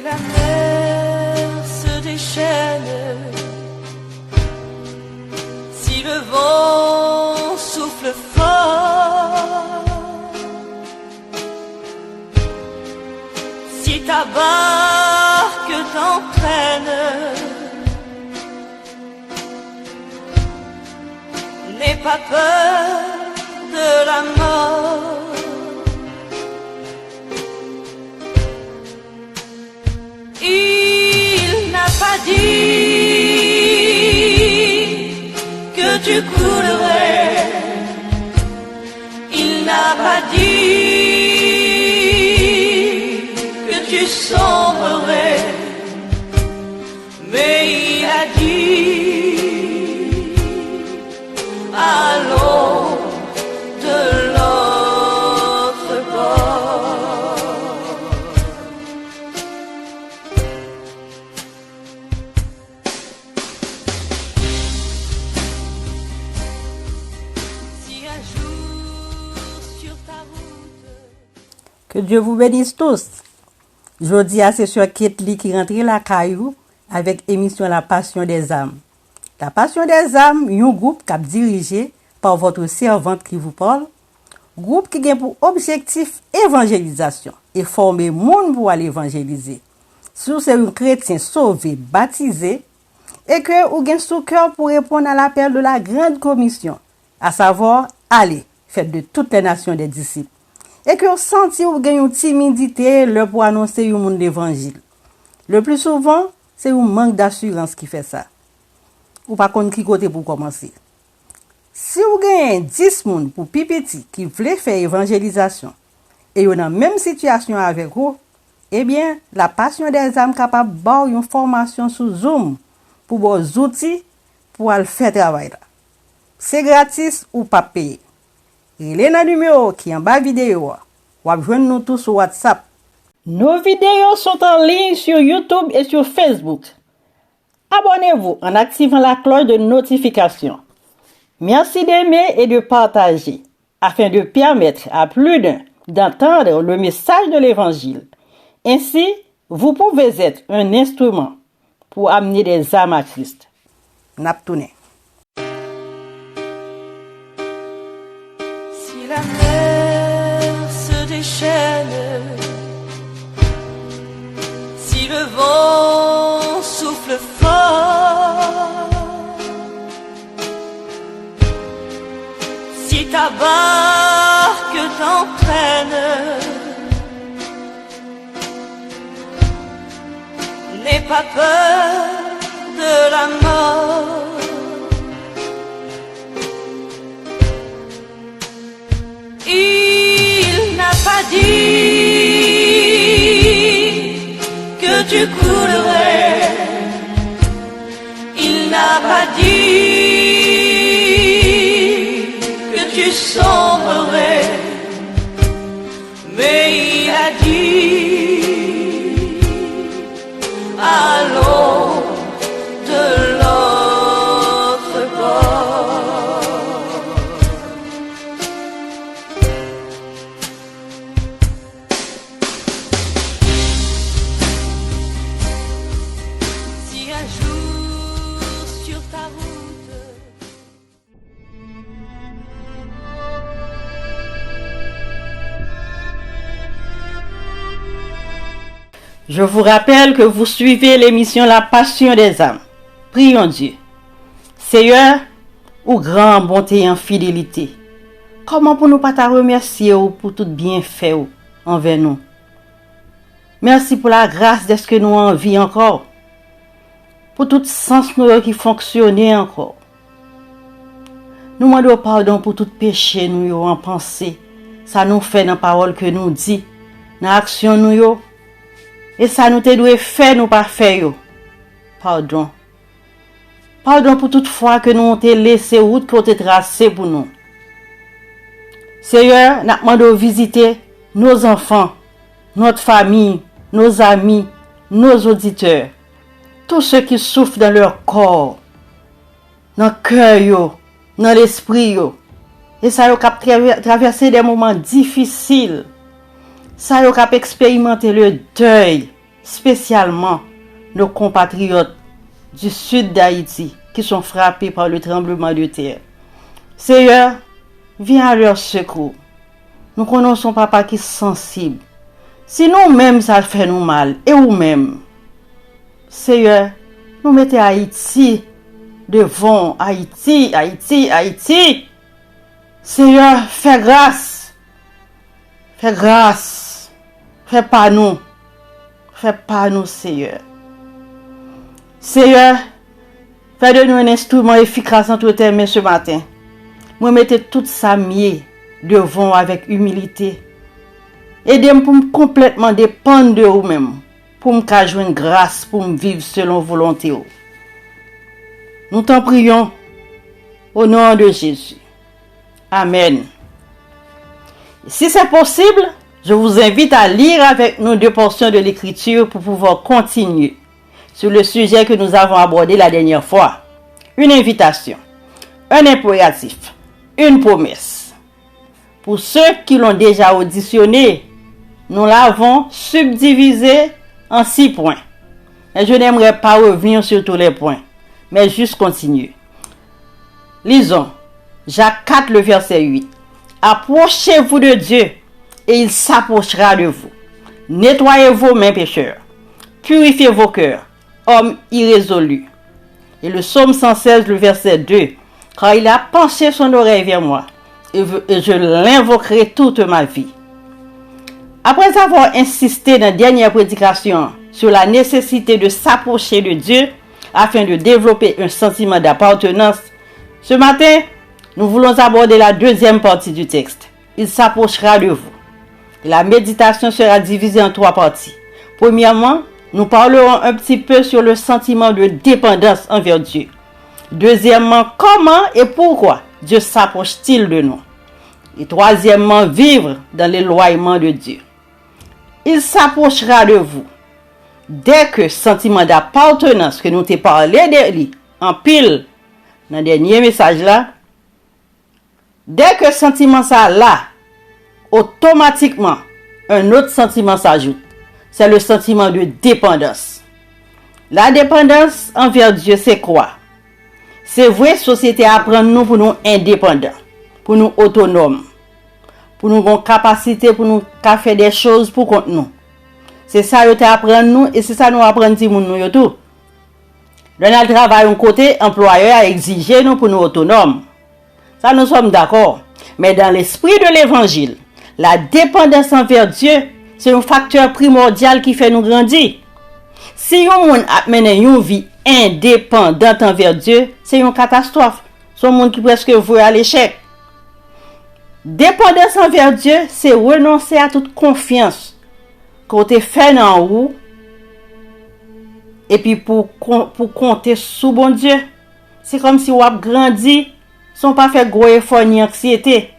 la mer se déchaîne, si le vent souffle fort, si ta barque t'entraîne, n'aie pas peur de la mort. Il n'a pas dit que tu coulerais, il n'a pas dit que tu sombrerais, mais il a dit allons de l'autre bord. Si un jour sur ta route. Que Dieu vous bénisse tous. Jodi a c'est sur Ketli qui rentre la caillou avec émission La Passion des âmes. La Passion des âmes, un groupe qui est dirigé par votre servante qui vous parle. Groupe qui a pour objectif évangélisation et former monde pour aller évangéliser. Si vous êtes un chrétien sauvé, baptisé, et que vous avez sous cœur pour répondre à l'appel de la grande commission, à savoir, allez, faites de toutes les nations des disciples. Et que vous sentez ou gagnez une timidité le pour annoncer le monde d'évangile. Le plus souvent, c'est un manque d'assurance qui fait ça. Ou pas contre qui côté pour commencer. Si vous gagnez 10 personnes pour pipiti qui veulent faire évangélisation et vous dans la même situation avec vous, eh bien, la Passion des âmes capable de faire une formation sur Zoom pour vos outils pour aller faire travail là. C'est gratis ou pas payé. Il est dans le numéro qui est en bas vidéo. Ou joindre nous tous sur WhatsApp. Nos vidéos sont en ligne sur YouTube et sur Facebook. Abonnez-vous en activant la cloche de notification. Merci d'aimer et de partager afin de permettre à plus d'un d'entendre le message de l'Évangile. Ainsi, vous pouvez être un instrument pour amener des âmes à Christ. Naptoune. Si la mer se déchaîne, si le vent souffle fort, si ta barque t'entraîne, n'aie pas peur de la mort. Il n'a pas dit que tu coulerais, il n'a pas dit que tu sombrerais, mais il a dit allons de l'autre bord. Si un jour sur ta route. Je vous rappelle que vous suivez l'émission La Passion des âmes. Prions Dieu. Seigneur, ou grand bonté et en fidélité, comment pour nous pas te remercier pour tout bienfait envers nous. Merci pour la grâce d'être que nous en vie encore. Pour tout sens nous qui fonctionnait encore. Nous demandons pardon pour tout péché nous en pensée. Ça nous fait dans la parole que nous dit, dans l'action nous. Et ça nous te doit faire nous pas faire. Pardon. Pardon pour toute fois que nous on te laissé route qu'on te tracé pour nous. Seigneur, nous demandons visiter nos enfants, notre famille, nos amis, nos auditeurs, tous ceux qui souffrent dans leur corps, dans le cœur, dans l'esprit. Et ça yo cap traverser des moments difficiles. Ça yo cap expérimenter le deuil spécialement nos compatriotes du sud d'Haïti qui sont frappés par le tremblement de terre. Seigneur, viens à leur secours. Nous connaissons papa qui est sensible. Si nous-mêmes ça fait nous mal, et nous-mêmes, Seigneur, nous mettons Haïti devant Haïti. Seigneur, fais grâce. Fais pas nous, Seigneur. Seigneur, fais de nous un instrument efficace entre tes mains ce matin. Moi, mettez tout ça mieux devant avec humilité. Aidez-moi pour me complètement dépendre de vous-même, pour me jouer une grâce, pour me vivre selon volonté. Nous t'en prions au nom de Jésus. Amen. Si c'est possible, je vous invite à lire avec nous 2 portions de l'Écriture pour pouvoir continuer sur le sujet que nous avons abordé la dernière fois. Une invitation, un impératif, une promesse. Pour ceux qui l'ont déjà auditionné, nous l'avons subdivisé en 6 points. Et je n'aimerais pas revenir sur tous les points, mais juste continuer. Lisons Jacques 4, le verset 8. Approchez-vous de Dieu et il s'approchera de vous. Nettoyez vos mains pécheurs. Purifiez vos cœurs, hommes irrésolus. Et le psaume 116, le verset 2. Car il a penché son oreille vers moi et je l'invoquerai toute ma vie. Après avoir insisté dans la dernière prédication sur la nécessité de s'approcher de Dieu afin de développer un sentiment d'appartenance, ce matin, nous voulons aborder la deuxième partie du texte. Il s'approchera de vous. La méditation sera divisée en 3 parties. Premièrement, nous parlerons un petit peu sur le sentiment de dépendance envers Dieu. Deuxièmement, comment et pourquoi Dieu s'approche-t-il de nous? Et troisièmement, vivre dans l'éloignement de Dieu. Il s'approchera de vous. Dès que sentiment d'appartenance que nous t'ai parlé de lui en pile dans le dernier message là, dès que sentiment ça là, automatiquement un autre sentiment s'ajoute. C'est le sentiment de dépendance. La dépendance envers Dieu, c'est quoi? C'est vrai, société apprend nous pour nous indépendants, pour nous autonomes, pour nous avoir capacité, pour nous faire des choses pour contre nous. C'est ça que apprend nous et c'est ça nous apprend nous tout. Dans le travail, un côté, employeur a exigé nous pour nous autonomes. Ça, nous sommes d'accord. Mais dans l'esprit de l'évangile, la dépendance envers Dieu, c'est un facteur primordial qui fait nous grandir. Si on mène une vie indépendante envers Dieu, c'est une catastrophe. C'est un monde qui presque voué à l'échec. Dépendance envers Dieu, c'est renoncer à toute confiance qu'on te fait en haut et puis pour compter sous bon Dieu. C'est comme si on a grandi sans pas faire gros effort ni anxiété.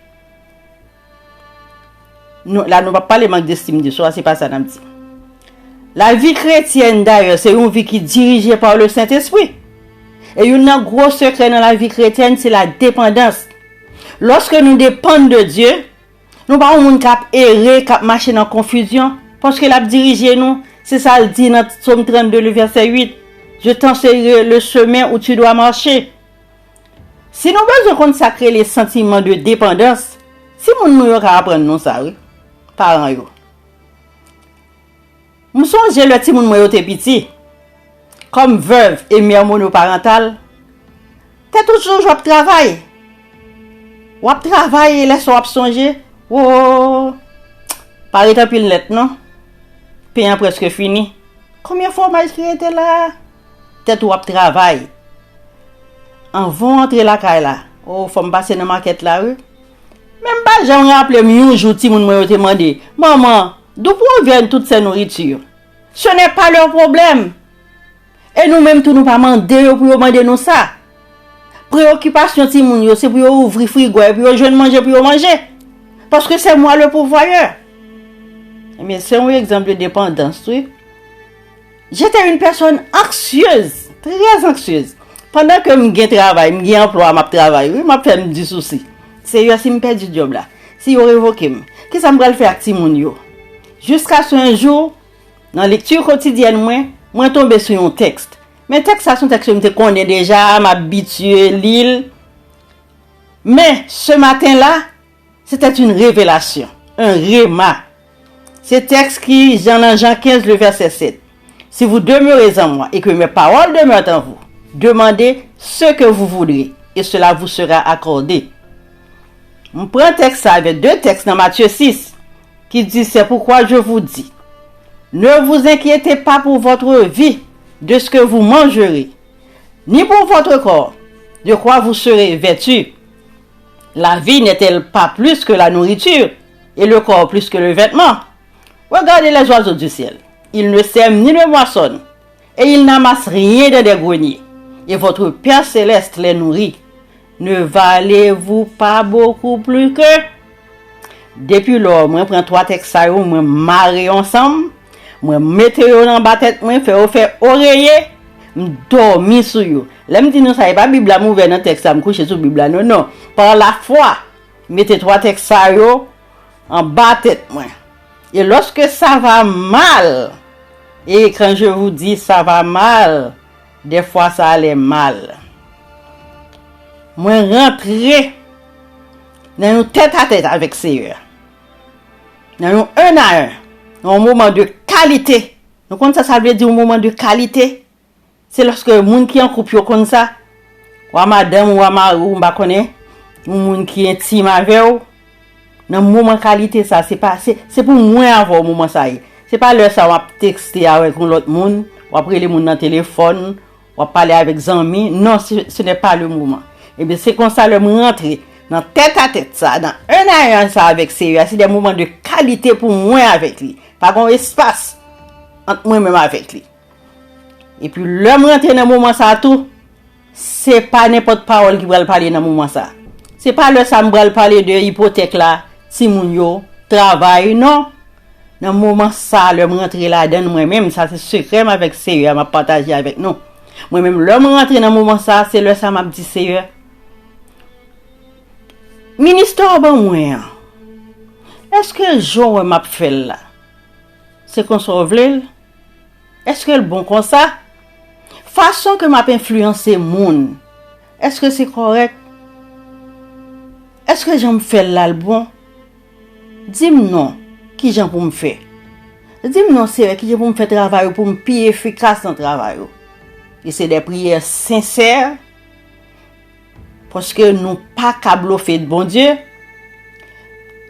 Là, nous ne va pas parler manque d'estime de soi, c'est pas ça, dit. La vie chrétienne, d'ailleurs, c'est une vie qui est dirigée par le Saint-Esprit. Et un gros secret dans la vie chrétienne, c'est la dépendance. Lorsque nous dépendons de Dieu, nous pas un cap errer, cap marcher dans confusion, parce que l'a dirigé nous, c'est ça le dit dans Psaume 32, le verset 8. Je t'enseignerai le chemin où tu dois marcher. Si nous besoin consacrer les sentiments de dépendance, si nous apprendre nous ça, oui, parents yo. Nous songe le petit moun yo te petit, comme veuve et mère monoparentale, t'es toujours job travail. Ou travail et laisse ou songer. Oh, par état pile net non? Payant presque fini. Combien de fois qui était là? T'es ou travail. En vont entrer la caille là. Oh, faut me passer dans la maquette là, oui. Même pas, j'ai rappelé un jour, ti moun m'a demandé, maman, d'où proviennent toutes ces nourritures? Ce n'est pas leur problème. Et nous-mêmes, tout nous pas demander pour demander nous ça. Préoccupation, ti moun yo, c'est pour ouvrir frigo et pour jeune manger pour manger. Parce que c'est moi le pourvoyeur. Mais c'est un exemple de dépendance, oui. J'étais une personne anxieuse, très anxieuse. Pendant que je travaille, je emploi, je travaille, oui, je fais du souci. C'est si je perds du job là. Si je révoque, qu'est-ce que je vais faire avec Timon yo? Jusqu'à ce un jour, Dans la lecture quotidienne, moi tombé sur un texte. Mais texte, ça, son texte, je me connais déjà, m'habitué, l'île. Mais ce matin-là, c'était une révélation, un réma. Ce texte qui, Jean 15, le verset 7. Si vous demeurez en moi et que mes paroles demeurent en vous, demandez ce que vous voudrez et cela vous sera accordé. On prend un texte avec deux textes dans Matthieu 6 qui dit c'est pourquoi je vous dis, ne vous inquiétez pas pour votre vie de ce que vous mangerez, ni pour votre corps, de quoi vous serez vêtus. La vie n'est-elle pas plus que la nourriture et le corps plus que le vêtement? Regardez les oiseaux du ciel. Ils ne sèment ni ne moissonnent et ils n'amassent rien dans des greniers. Et votre Père céleste les nourrit. Ne valez-vous pas beaucoup plus que? Depuis lors, moi prends trois textes ça moi marrer ensemble, moi mettre dans ba tête, moi faire oreiller, dormir sur yo. Là me dit non ça pas Bible ouvert dans texte ça me coucher sur Bible non. Par la foi, mettez trois textes ça en bas tête moi. Et lorsque ça va mal, et quand je vous dis ça va mal, des fois ça allait mal. Moi rentrer dans une tête à tête avec Seigneur. Dans un à un moment de qualité. Donc quand ça veut dire un moment de qualité, c'est lorsque le monde qui en couple comme ça, ou madame ou marou, on connaît, un monde qui est intime avec vous. Dans le moment de qualité ça c'est pour moi avoir moment ça. C'est pas le ça on texter avec l'autre monde, ou après les monde dans téléphone, ou parler avec des amis. Non, ce n'est pas le moment. Et bien c'est comme ça le rentrer dans tête à tête ça, dans un à un ça avec Seigneur, c'est des moments de qualité pour moi avec lui. Pas un espace entre moi même avec lui. Et puis l'homme rentrer dans moment ça tout, c'est pas n'importe parole qui va parler dans moment ça. C'est pas le ça me va parler de hypothèque là, si moun yo travail non. Dans moment ça, l'homme rentrer là-dedans moi même ça c'est secret avec Seigneur m'a partager avec nous. Moi même l'homme rentrer dans moment ça, c'est le ça m'a dit Seigneur. Ministère ben moi. Est-ce que jour m'a fait là? C'est qu'on sauve. Est-ce que le bon comme ça? Façon que m'a influencer monde. Est-ce que c'est correct? Est-ce que j'en fais là le bon? Dis-moi non, qui j'en pour me faire? Dis-moi non, c'est qui j'en pour me faire travail pour me plus efficace dans le travail. Et c'est des prières sincères. Parce que nous pas câble fait de bon Dieu,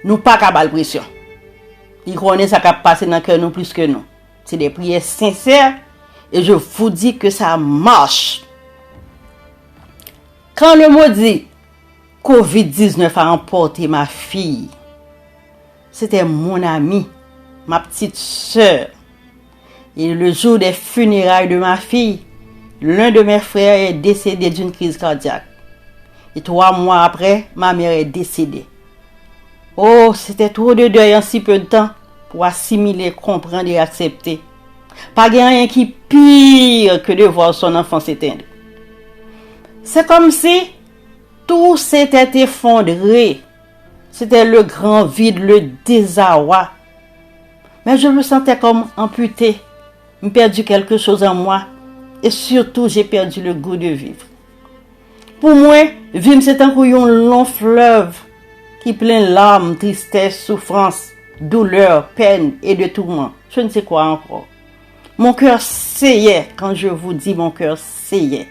nous pas câble pression. Il connaît ça qui passe dans le cœur nous plus que nous. C'est des prières sincères et je vous dis que ça marche. Quand le mot dit COVID-19 a emporté ma fille, c'était mon amie, ma petite sœur. Et le jour des funérailles de ma fille, l'un de mes frères est décédé d'une crise cardiaque. Et 3 mois après, ma mère est décédée. Oh, c'était trop de deuil en si peu de temps pour assimiler, comprendre et accepter. Pas rien qui pire que de voir son enfant s'éteindre. C'est comme si tout s'était effondré. C'était le grand vide, le désarroi. Mais je me sentais comme amputée. J'ai perdu quelque chose en moi. Et surtout, j'ai perdu le goût de vivre. Pour moi, vivre c'est un long fleuve qui plein larmes, tristesse, souffrance, douleur, peine et de tourment. Je ne sais quoi encore. Mon cœur saignait quand je vous dis mon cœur saignait.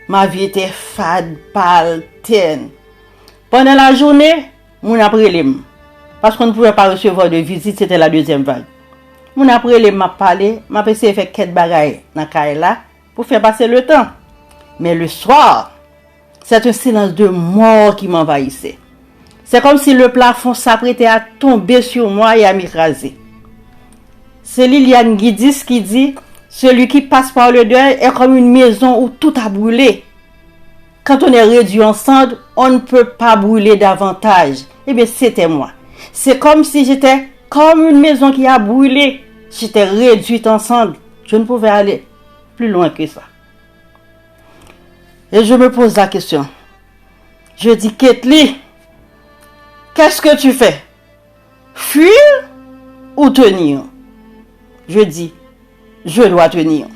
Ma vie était fade, pâle, terne. Pendant la journée, mon après parce qu'on ne pouvait pas recevoir de visite, c'était la deuxième vague. Mon après m'a parlé, m'a essayé de faire quelques bagailles dans la pour faire passer le temps. Mais le soir, c'est un silence de mort qui m'envahissait. C'est comme si le plafond s'apprêtait à tomber sur moi et à m'écraser. C'est Liliane Guidis qui dit « Celui qui passe par le deuil est comme une maison où tout a brûlé. Quand on est réduit en cendres, on ne peut pas brûler davantage. » Eh bien, c'était moi. C'est comme si j'étais comme une maison qui a brûlé. J'étais réduite en cendres. Je ne pouvais aller plus loin que ça. Et je me pose la question. Je dis, Ketli, qu'est-ce que tu fais? Fuir ou tenir? Je dis, je dois tenir.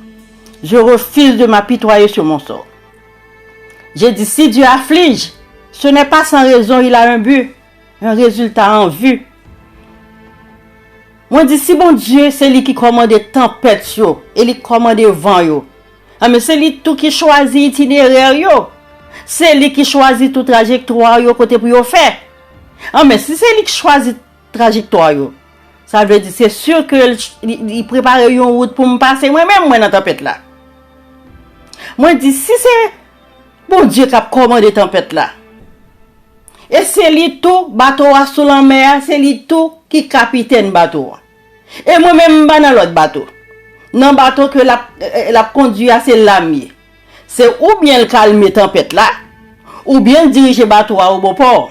Je refuse de m'apitoyer sur mon sort. J'ai dit, si Dieu afflige, ce n'est pas sans raison, il a un but, un résultat en vue. Moi, dis, si bon Dieu, c'est lui qui commande les tempêtes, et lui commande les vents, ah, mais c'est lui tout qui choisit l'itinéraire, c'est lui qui choisit toute trajectoire, côté pour faire. Ah, mais si c'est lui qui choisit trajectoire, ça veut dire, c'est sûr qu'il prépare une route pour me passer moi-même, moi, dans la tempête là. Moi, dis, si c'est bon Dieu qui a commandé tempête là, et c'est lui tout, bateau sous la mer, c'est lui tout qui capitaine bateau. Et moi-même, dans l'autre bateau. Dans le bateau que la conduit à c'est l'ami. C'est ou bien le calmer tempête là, ou bien diriger bateau au bon port.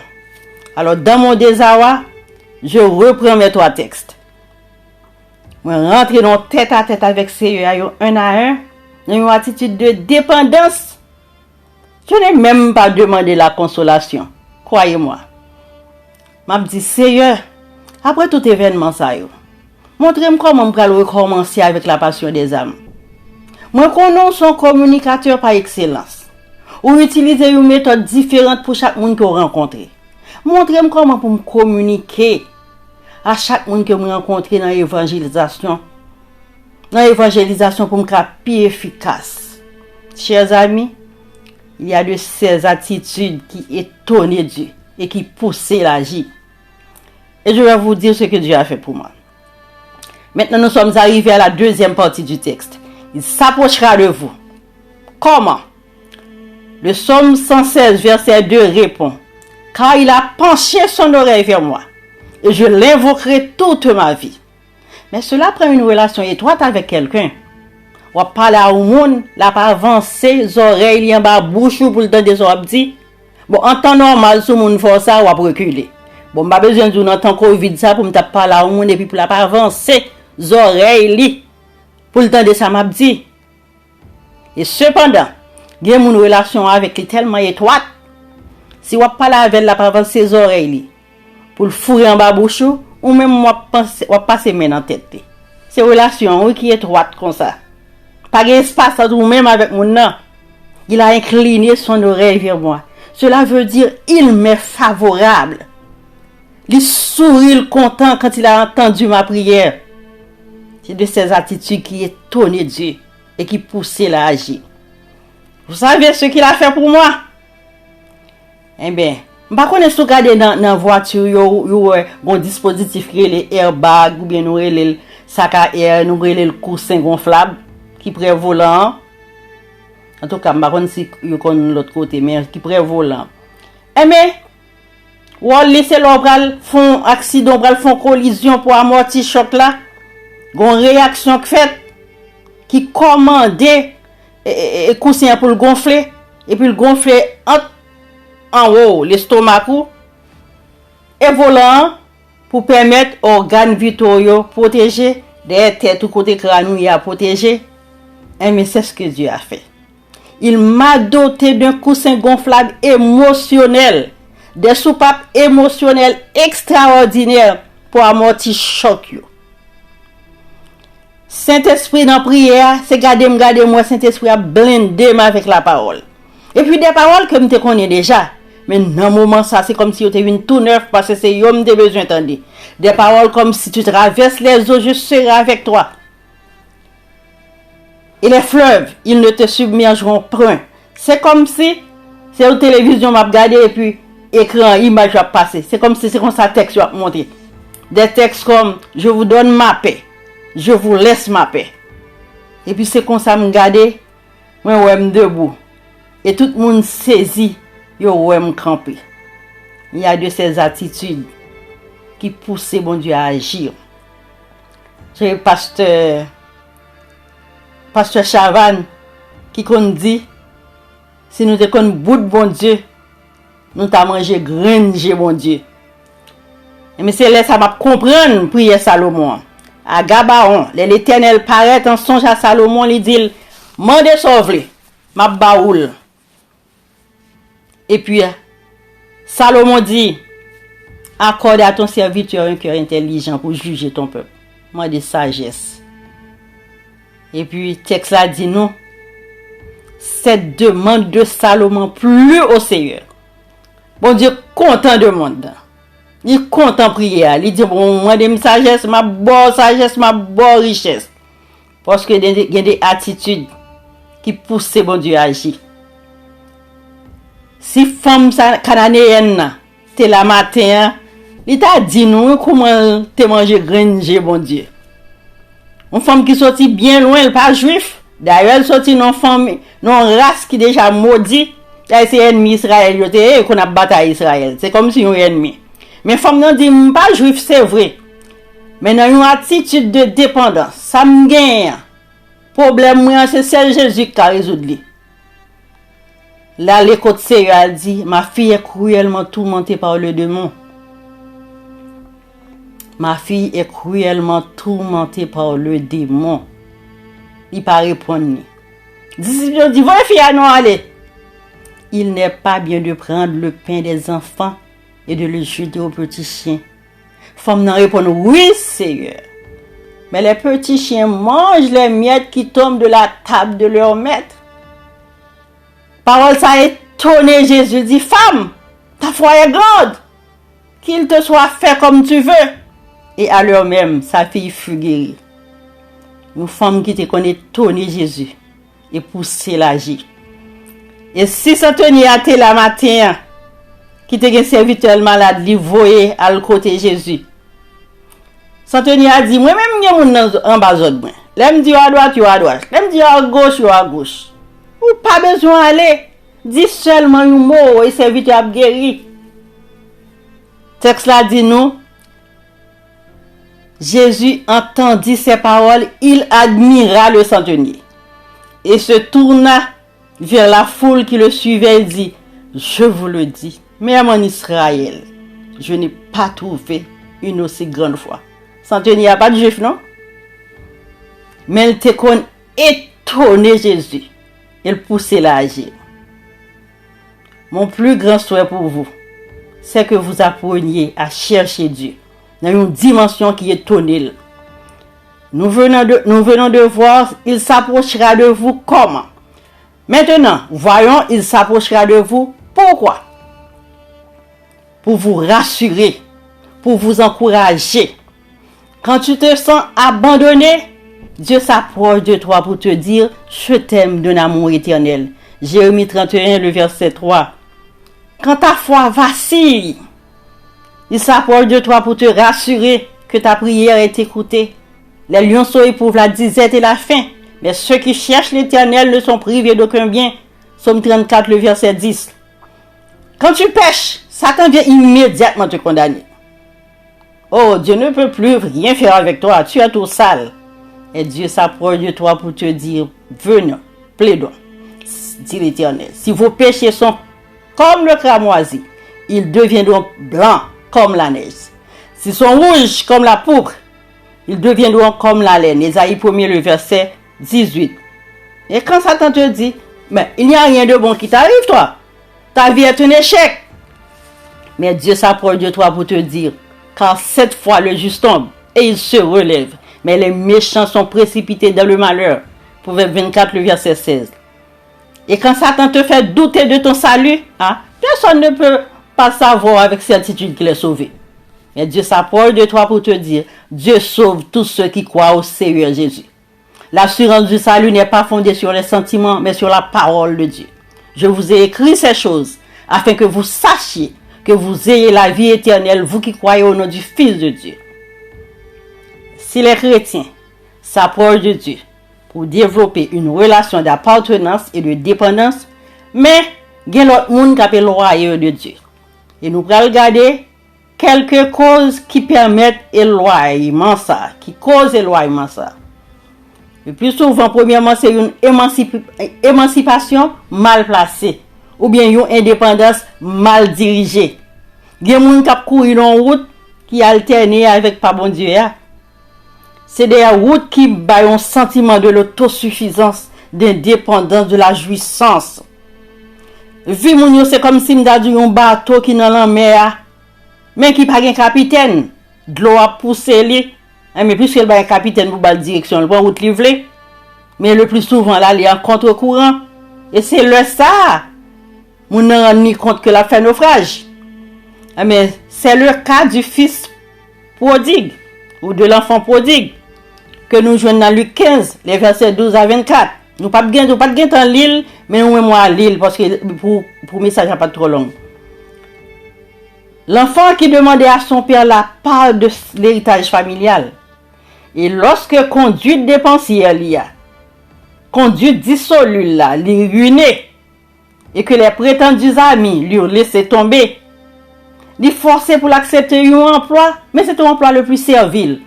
Alors, dans mon désarroi, je reprends mes 3 textes. Je rentre dans tête à tête avec Seigneur, un à un, dans une attitude de dépendance. Je n'ai même pas demandé la consolation. Croyez-moi. Je me dis, Seigneur, après tout événement, ça, montrez-moi comment je vais recommencer avec la passion des âmes. Moi, connais son communicateur par excellence. Ou utiliser une méthode différente pour chaque monde que vous rencontrez. Montrez-moi comment pour me communiquer à chaque monde que je rencontre dans l'évangélisation. Dans l'évangélisation pour me faire plus efficace. Chers amis, il y a de ces attitudes qui étonnent Dieu et qui poussent l'agir. Et je vais vous dire ce que Dieu a fait pour moi. Maintenant, nous sommes arrivés à la deuxième partie du texte. Il s'approchera de vous. Comment? Le psaume 116, verset 2 répond, « Car il a penché son oreille vers moi, et je l'invoquerai toute ma vie. » Mais cela prend une relation étroite avec quelqu'un. On parle à un monde, la pas avancer, les oreilles, en bas, bouche pour le temps des dit. Bon, en temps normal, si on fait ça, on va reculer. Bon, pas besoin de en temps Covid ça pour me parler à un monde et puis pour la pas avancer, les oreilles, pour le temps de ça m'a dit. Et cependant, il y a une relation avec lui tellement étroite. Si on parle avec la pas avancer les oreilles, pour le fourrer en bas bouche, ou même on passer main dans tête. C'est une relation qui est étroite comme ça. Pas d'espace entre vous-même avec mon nom. Il a incliné son oreille vers moi. Cela veut dire il m'est favorable. Il sourit content quand il a entendu ma prière. C'est de ces attitudes qui étonnent Dieu et qui poussent à agir. Vous savez ce qu'il a fait pour moi? Eh bien, je ne sais pas si vous regardez dans la voiture, il y a un dispositif qui est les airbags ou bien nous le sac à air, nous le coussin gonflable qui prévolant. En tout cas, je ne sais pas si vous connaissez l'autre côté, mais qui prévolant. Eh bien, ou laisser l'obral font accident, font collision pour amortir choc là. Une réaction faite qui commandait et coussin pour le gonfler et puis le gonfler en haut l'estomac et volant pour permettre aux organes vitaux protéger des têtes ou côté crâne à protéger. Mais c'est ce que Dieu a fait. Il m'a doté d'un coussin gonflable émotionnel, des soupapes émotionnelles extraordinaires pour amortir choc. Saint-Esprit dans la prière, c'est garder moi, Saint-Esprit a blindé avec la parole. Et puis des paroles que je connais déjà. Mais dans le moment, ça, c'est comme si tu une tout neuf parce que c'est yom de besoin d'entendre. Des paroles comme si tu traverses les eaux, je serai avec toi. Et les fleuves, ils ne te submergeront point. C'est comme si c'est une télévision m'a regardé et puis écran, image va passer. C'est comme si c'est comme ça texte va monter. Des textes comme je vous donne ma paix, je vous laisse ma paix. Et puis c'est comme ça me regarder, moi ouais me debout. Et tout le monde saisit, yo ouais me camper. Il y a de ces attitudes qui poussent bon Dieu à agir. J'ai pasteur Chavan qui qu'on dit si nous te connaissons bout de bon Dieu, nous t'a mangé grange bon Dieu. Mais c'est là ça m'a comprendre prière Salomon. À Gabaon, l'Éternel paraît en songe à Salomon, il dit mande sauve m'a baoul. Et puis Salomon dit accorde à ton serviteur un cœur intelligent pour juger ton peuple. Mande sagesse. Et puis, texte là dit nous, cette demande de Salomon plut au Seigneur. Bon Dieu, content de monde. Il est content prier. Il dit, bon, moi, de sagesse, ma bonne sagesse, ma bonne richesse. Parce que il y a des attitudes qui poussent bon Dieu à agir. Si femme cananéenne, t'es la matin, il t'a dit nous comment te manger granger bon Dieu. Une femme qui sortit bien loin, elle pas juif. D'ailleurs, elle sortit non femme, non race qui déjà maudit. C'est ennemi Israël, qu'on a bataille Israël. C'est comme si on est ennemi. Mais femme non dit pas juif, c'est vrai. Mais dans une attitude de dépendance, ça me gagne. Problème moi c'est seul Jésus qui a résolu. Là l'écoute Seigneur a dit, ma fille est cruellement tourmentée par le démon. Ma fille est cruellement tourmentée par le démon. Il pas répondre. Disciple dit, voilà fille à nous aller. Il n'est pas bien de prendre le pain des enfants et de le jeter aux petits chiens. Femme n'en répond, oui Seigneur. Mais les petits chiens mangent les miettes qui tombent de la table de leur maître. Parole ça a étonné Jésus, dit, femme, ta foi est grande, qu'il te soit fait comme tu veux. Et à l'heure même, sa fille fut guérie. Une femme qui te connaît étonné Jésus et poussé l'agir. Et si ça tenait à te la matin, qui te serviteur malade, lui voyait à le côté Jésus. Santoni a dit, moi-même, je suis en bas de moi. L'aime dit à droite, à droite. L'aime dit à gauche, à gauche. Ou pas besoin d'aller. Dis seulement un mot et serviteur a guéri. Texte là dit nous, Jésus entendit ces paroles, il admira le centenier et se tourna vers la foule qui le suivait et dit, je vous le dis, même en Israël, je n'ai pas trouvé une aussi grande foi. Centenier, il n'y a pas de juif, non? Mais il était étonné Jésus. Il poussait là à agir. Mon plus grand souhait pour vous, c'est que vous appreniez à chercher Dieu dans une dimension qui est étonnée. Nous venons de voir, il s'approchera de vous comment? Maintenant, voyons, il s'approchera de vous. Pourquoi? Pour vous rassurer, pour vous encourager. Quand tu te sens abandonné, Dieu s'approche de toi pour te dire, je t'aime d'un amour éternel. Jérémie 31, le verset 3. Quand ta foi vacille, il s'approche de toi pour te rassurer que ta prière est écoutée. Les lionceaux éprouvent la disette et la faim, mais ceux qui cherchent l'Éternel ne sont privés d'aucun bien. Psaume 34, le verset 10. Quand tu pêches, Satan vient immédiatement te condamner. Oh, Dieu ne peut plus rien faire avec toi, tu es tout sale. Et Dieu s'approche de toi pour te dire, venez, plaidons, dit l'Éternel. Si vos péchés sont comme le cramoisi, ils deviendront blancs comme la neige. S'ils sont rouges comme la pourpre, ils deviendront comme la laine. Ésaïe 1er, le verset 18. Et quand Satan te dit, mais il n'y a rien de bon qui t'arrive, toi. Ta vie est un échec. Mais Dieu s'approche de toi pour te dire, car cette fois le juste tombe et il se relève. Mais les méchants sont précipités dans le malheur. Proverbe 24, le verset 16. Et quand Satan te fait douter de ton salut, personne ne peut pas savoir avec certitude qu'il est sauvé. Mais Dieu s'approche de toi pour te dire, Dieu sauve tous ceux qui croient au Seigneur Jésus. L'assurance du salut n'est pas fondée sur les sentiments, mais sur la parole de Dieu. Je vous ai écrit ces choses afin que vous sachiez que vous ayez la vie éternelle, vous qui croyez au nom du Fils de Dieu. Si les chrétiens s'approchent de Dieu pour développer une relation d'appartenance et de dépendance, mais il y a l'autre monde qui est éloigné de Dieu. Et nous allons regarder quelques causes qui permettent l'éloignement ça, qui causent l'éloignement ça. Le plus souvent, premièrement, c'est une émancipation mal placée ou bien une indépendance mal dirigée. Il y a des gens qui courent dans une route qui alternent avec pas bon Dieu. C'est des routes qui baillent un sentiment de l'autosuffisance, d'indépendance, de la jouissance. Vie mon yo c'est comme si m'da dit un bateau qui dans la mer mais qui pas un capitaine. De l'eau a poussé li. Mais puisque il ba un capitaine pour bal direction, le prend route livrée. Mais le plus souvent, là, il est en contre-courant. Et c'est le ça. On ne rend ni compte que la fait naufrage. Mais c'est le cas du fils prodigue ou de l'enfant prodigue que nous jouons dans Luc 15, les versets 12 à 24. Nous pas de temps l'île, mais nous mettons à l'île parce que pour message n'est pas trop long. L'enfant qui demandait à son père la part de l'héritage familial. Et lorsque conduite dépensière l'y a, conduite dissolue là, l'y ruiné, et que les prétendus amis lui ont laissé tomber, l'y forcé pour l'accepter un emploi, mais c'est un emploi le plus servile,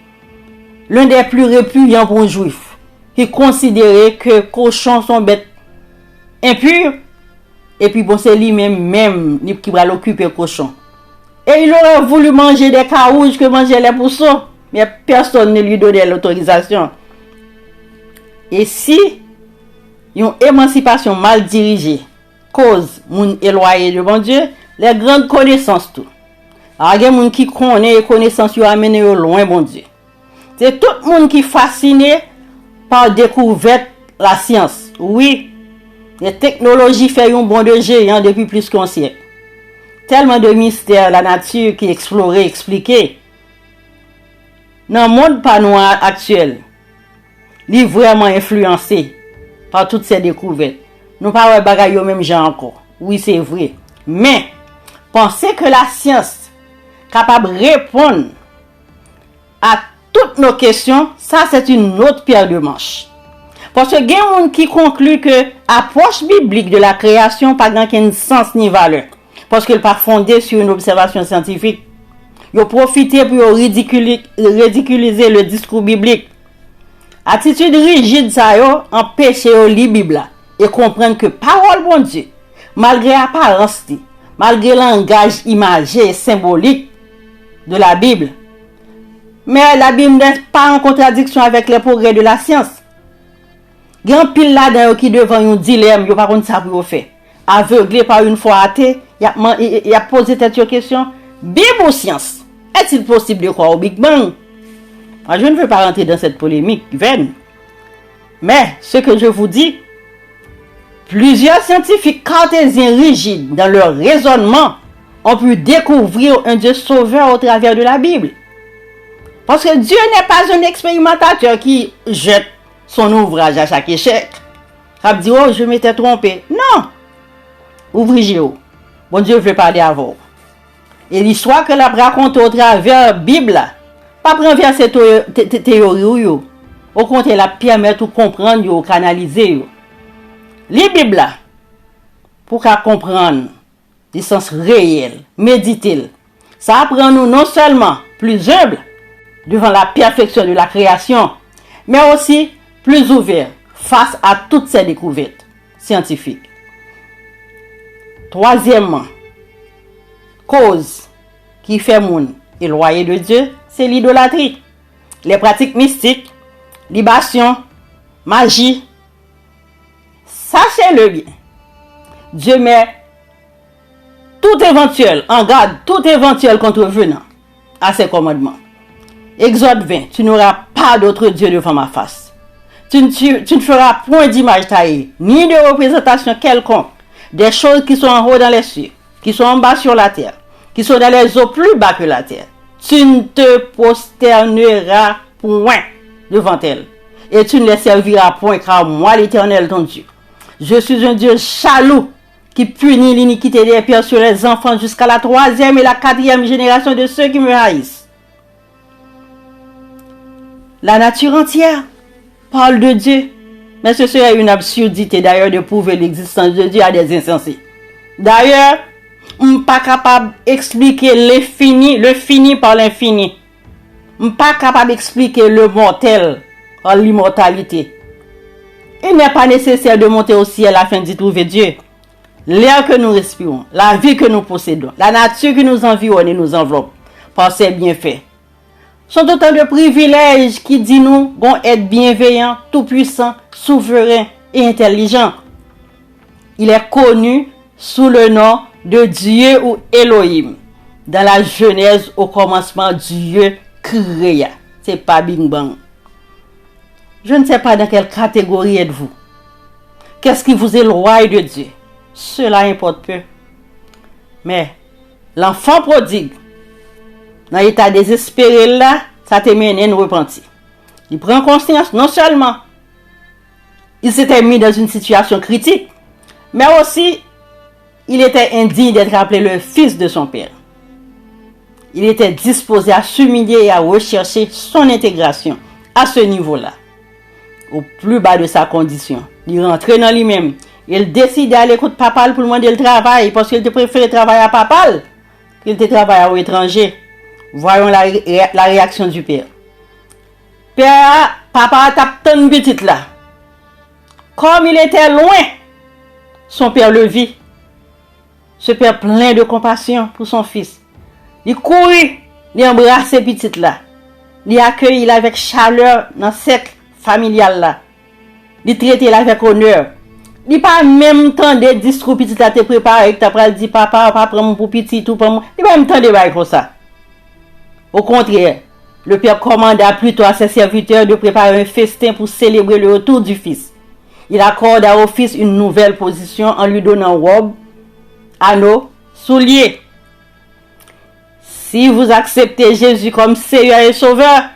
l'un des plus répugnants pour un juif, qui considérait que cochons sont bêtes impures, et puis bon, c'est lui-même qui va l'occuper cochon. Et il aurait voulu manger des carouges que mangeaient les poussons, mais personne ne lui donnait l'autorisation. Et si une émancipation mal dirigée cause moun éloigné de bon Dieu, les grandes connaissances tout. Alors, il y a des gens qui connaissent les connaissances qui amènent loin bon Dieu. C'est tout le monde qui est fasciné par découverte la science. Oui, les technologies font un bond de géant depuis plus qu'un siècle. Tellement de mystères la nature qui est exploré, expliqué. Dans le monde pas noir actuel, il est vraiment influencé par toutes ces découvertes. Nous ne parlons pas de bagaille au même genre encore. Oui, c'est vrai. Mais, pensez que la science capable de répondre à toutes nos questions, ça c'est une autre pierre de manche. Parce que il y a des gens qui concluent que l'approche biblique de la création n'a pas de sens ni valeur. Parce qu'elle n'est pas fondée sur une observation scientifique. Ils ont profité pour ridiculiser le discours biblique. Attitude rigide, ça empêche de lire la Bible et comprendre que parole bon Dieu, malgré l'apparence, malgré le langage imagé et symbolique de la Bible, mais la Bible n'est pas en contradiction avec les progrès de la science. Il y a un pile là-dedans qui devant un dilemme, il n'y a pas de ça pour faire. Aveuglé par une foi athée, il a posé cette question, Bible ou science? Est-il possible de croire au Big Bang? Moi, je ne veux pas rentrer dans cette polémique vaine. Mais ce que je vous dis, plusieurs scientifiques cartésiens rigides dans leur raisonnement ont pu découvrir un Dieu sauveur au travers de la Bible. Parce que Dieu n'est pas un expérimentateur qui jette son ouvrage à chaque échec. Ça me dit, oh, je m'étais trompé. Non! Ouvrez bon Dieu veut parler à vous. Et l'histoire que la raconte au travers la Bible, pas prendre vers cette théorie, au contraire, la permet de comprendre, canaliser. Les Bibles, pour qu'à comprendre le sens réel, méditer, ça apprend nous non seulement plus humble devant la perfection de la création, mais aussi plus ouvert face à toutes ces découvertes scientifiques. Troisièmement, cause qui fait moun éloigné de Dieu, c'est l'idolâtrie. Les pratiques mystiques, libation, magie. Sachez-le bien. Dieu met tout éventuel, en garde tout éventuel contrevenant à ses commandements. Exode 20, tu n'auras pas d'autre Dieu devant ma face. Tu ne feras point d'image taillée, ni de représentation quelconque des choses qui sont en haut dans les cieux, qui sont en bas sur la terre, qui sont dans les eaux plus bas que la terre. Tu ne te prosterneras point devant elles, et tu ne les serviras point, car moi, l'Éternel, ton Dieu, je suis un Dieu jaloux, qui punit l'iniquité des pères sur les enfants jusqu'à la 3e et la 4e génération de ceux qui me haïssent. La nature entière parle de Dieu, mais ce serait une absurdité d'ailleurs de prouver l'existence de Dieu à des insensés. D'ailleurs, on n'est pas capable d'expliquer le fini par l'infini. On n'est pas capable d'expliquer le mortel par l'immortalité. Il n'est pas nécessaire de monter au ciel afin d'y trouver Dieu. L'air que nous respirons, la vie que nous possédons, la nature qui nous environne et nous enveloppe par ses bienfaits, sont autant de privilèges qui disent nous qu'on est bienveillant, tout-puissant, souverain et intelligent. Il est connu sous le nom de Dieu ou Elohim. Dans la Genèse, au commencement, Dieu créa. C'est pas Big Bang. Je ne sais pas dans quelle catégorie êtes-vous. Qu'est-ce qui vous éloigne de Dieu? Cela importe peu. Mais l'enfant prodigue, dans l'état désespéré là, ça te mène à nous repentir. Il prend conscience, non seulement il s'était mis dans une situation critique, mais aussi il était indigne d'être appelé le fils de son père. Il était disposé à s'humilier et à rechercher son intégration à ce niveau-là, au plus bas de sa condition. Il rentrait dans lui-même. Il décide d'aller écouter papa pour demander le travail parce qu'il préférait travailler à papa qu'il te travailler à l'étranger. Voyons la réaction du père. Père, papa tape une petite là. Comme il était loin, son père le vit. Ce père plein de compassion pour son fils. Il courut, il embrassait petite là. Il accueillit avec chaleur dans cette familial là. Il traitait avec honneur. Il pas même temps de discours petit à te préparer, tu as dit papa, papa prend mon pour petit tout pour moi. Il pas même temps de bailler comme ça. Au contraire, le père commanda plutôt à ses serviteurs de préparer un festin pour célébrer le retour du fils. Il accorda au fils une nouvelle position en lui donnant robe, anneaux, souliers. Si vous acceptez Jésus comme Seigneur et Sauveur,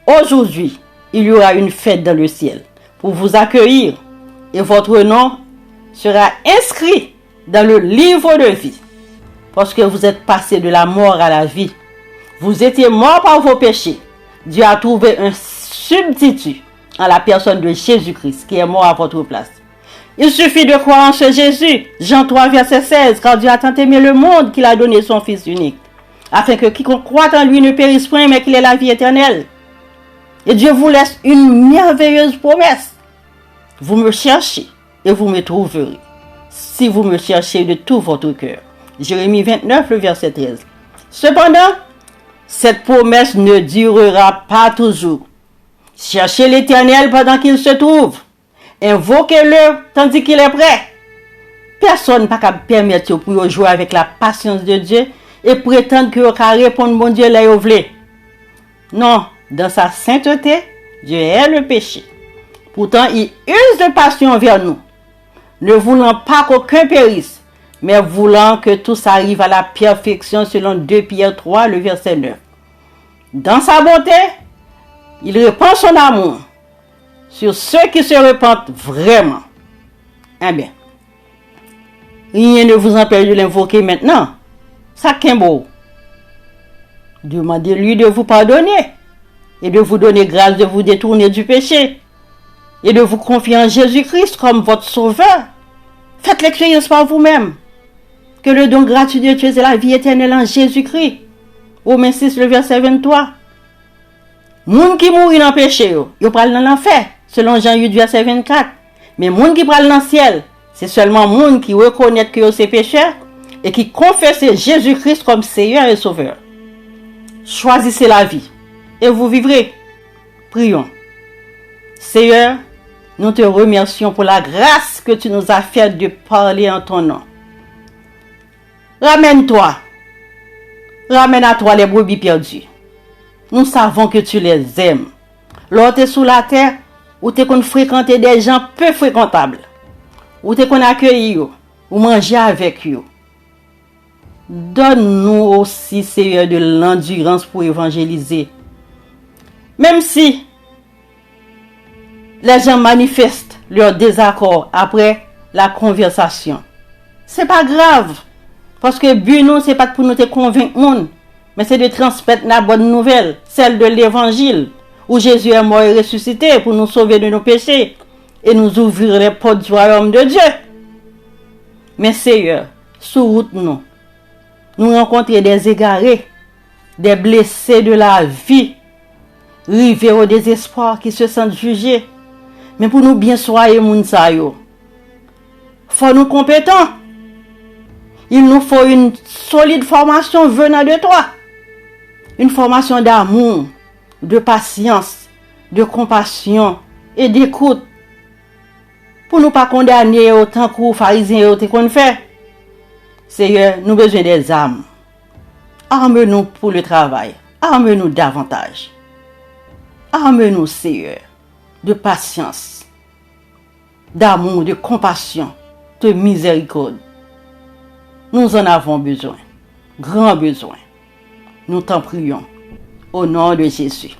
aujourd'hui, il y aura une fête dans le ciel pour vous accueillir et votre nom sera inscrit dans le livre de vie parce que vous êtes passé de la mort à la vie. Vous étiez mort par vos péchés. Dieu a trouvé un substitut en la personne de Jésus-Christ qui est mort à votre place. Il suffit de croire en ce Jésus. Jean 3, verset 16, car Dieu a tant aimé le monde qu'il a donné son Fils unique, afin que quiconque croit en lui ne périsse point, mais qu'il ait la vie éternelle. Et Dieu vous laisse une merveilleuse promesse. Vous me cherchez et vous me trouverez, si vous me cherchez de tout votre cœur. Jérémie 29, le verset 13. Cependant, cette promesse ne durera pas toujours. Cherchez l'Éternel pendant qu'il se trouve. Invoquez-le tandis qu'il est prêt. Personne n'a pas permettre pour jouer avec la patience de Dieu et prétendre que vous pouvez répondre mon Dieu là vous voulez. Non, dans sa sainteté, Dieu est le péché. Pourtant, il use de passion envers nous, ne voulant pas qu'aucun périsse, mais voulant que tous arrivent à la perfection selon 2 Pierre 3, le verset 9. Dans sa bonté, il répand son amour sur ceux qui se repentent vraiment. Eh bien, rien ne vous empêche de l'invoquer maintenant. Ça qu'est beau. Demandez-lui de vous pardonner et de vous donner grâce de vous détourner du péché et de vous confier en Jésus-Christ comme votre sauveur. Faites l'expérience par vous-même. Que le don gratuit de Dieu est la vie éternelle en Jésus-Christ. Romains 6, le verset 23. Moun qui mourit dans le péché, yo pral dans l'enfer, selon Jean 8, verset 24. Mais moun qui pral dans le ciel, c'est seulement moun qui reconnaît que c'est pécheur et qui confesse Jésus-Christ comme Seigneur et Sauveur. Choisissez la vie et vous vivrez. Prions. Seigneur, nous te remercions pour la grâce que tu nous as faite de parler en ton nom. Ramène-toi. Ramène à toi les brebis perdues. Nous savons que tu les aimes. Lorsque tu es sous la terre, ou tu es fréquenter des gens peu fréquentables, ou tu es accueillir, ou manger avec eux. Donne-nous aussi, Seigneur, de l'endurance pour évangéliser. Même si les gens manifestent leur désaccord après la conversation, c'est pas grave. Parce que but nous, c'est pas pour nous te convaincre, mais c'est de transmettre la bonne nouvelle, celle de l'évangile, où Jésus est mort et ressuscité pour nous sauver de nos péchés et nous ouvrir les portes du royaume de Dieu. Mais Seigneur, sur route nous rencontrons des égarés, des blessés de la vie, rivés au désespoir qui se sentent jugés. Mais pour nous bien soigner, faut nous compétents. Il nous faut une solide formation venant de toi. Une formation d'amour, de patience, de compassion et d'écoute. Pour nous pas condamner autant que les pharisiens qu'on fait. Seigneur, nous avons besoin des âmes. Arme-nous pour le travail. Arme-nous davantage. Arme-nous, Seigneur. de patience, d'amour, de compassion, de miséricorde. Nous en avons besoin, grand besoin. Nous t'en prions, au nom de Jésus.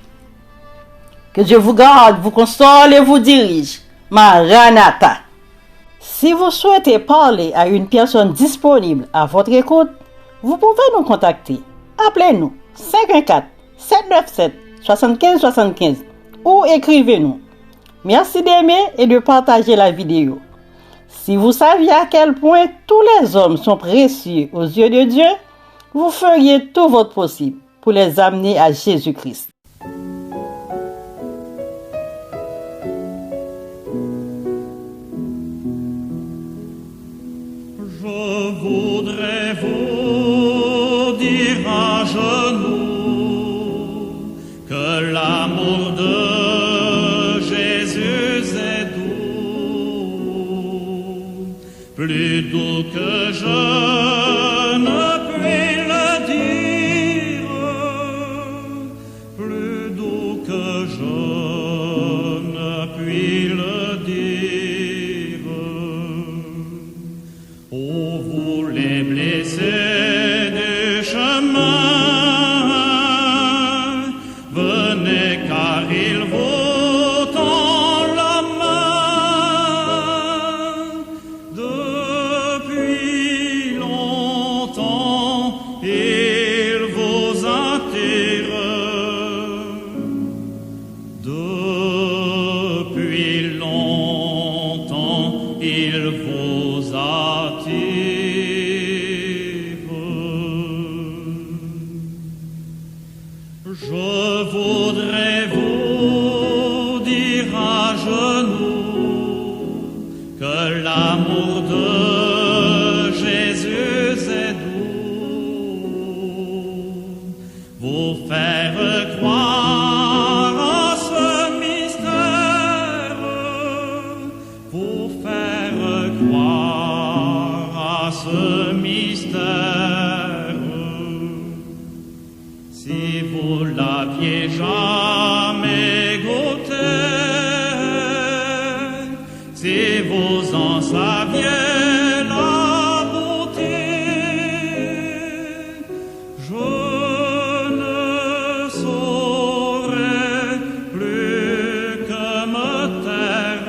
Que Dieu vous garde, vous console et vous dirige. Maranatha. Si vous souhaitez parler à une personne disponible à votre écoute, vous pouvez nous contacter. Appelez-nous 514-797-7575 ou écrivez-nous. Merci d'aimer et de partager la vidéo. Si vous saviez à quel point tous les hommes sont précieux aux yeux de Dieu, vous feriez tout votre possible pour les amener à Jésus-Christ. Je voudrais vous dire à genoux que l'amour de Jésus est doux, plus doux que je ne puis le dire, plus doux que je ne puis le dire. Oh, vous les blessés du chemin, venez car il vous tend la main. Depuis longtemps, il vous attire. Depuis longtemps, il vous attire. Je voudrais vous dire à genoux que l'amour de Jésus est doux, vous faire croire à ce mystère, vous faire croire à ce mystère. Si vous l'aviez jamais goûté, si vous en saviez la beauté, je ne saurais plus que me taire.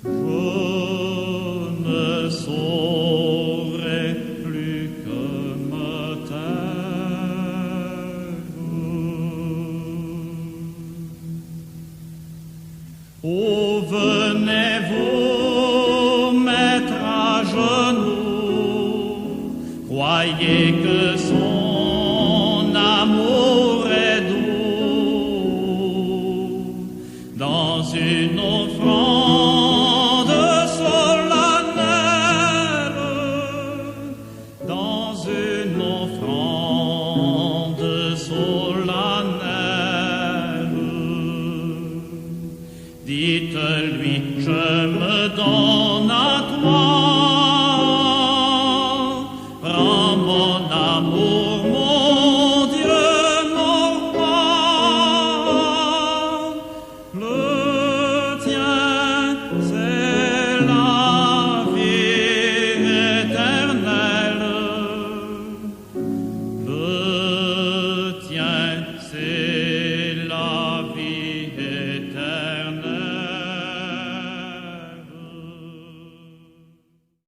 Je ne saurais plus que me taire. Oh, venez vous mettre à genoux, croyez que son amour est doux, dans une offrande solennelle, dans une offrande solennelle. Dites-lui, je me donne